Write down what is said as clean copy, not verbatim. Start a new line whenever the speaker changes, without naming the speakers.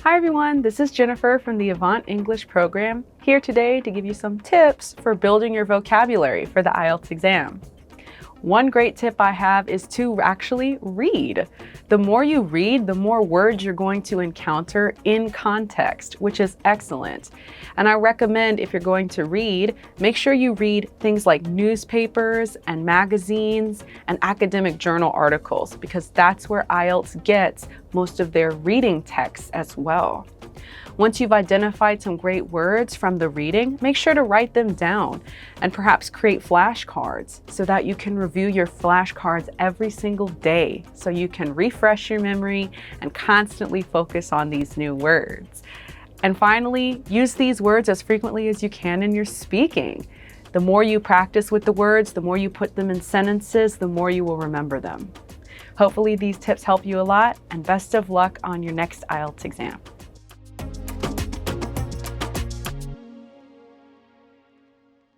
Hi everyone, this is Jennifer from the Avant English Program, here today to give you some tips for building your vocabulary for the IELTS exam. One great tip I have is to actually read. The more you read, the more words you're going to encounter in context, which is excellent. And I recommend if you're going to read, make sure you read things like newspapers and magazines and academic journal articles, because that's where IELTS gets most of their reading texts as well. Once you've identified some great words from the reading, make sure to write them down and perhaps create flashcards so that you can review your flashcards every single day so you can refresh your memory and constantly focus on these new words. And finally, use these words as frequently as you can in your speaking. The more you practice with the words, the more you put them in sentences, the more you will remember them. Hopefully these tips help you a lot, and best of luck on your next IELTS exam.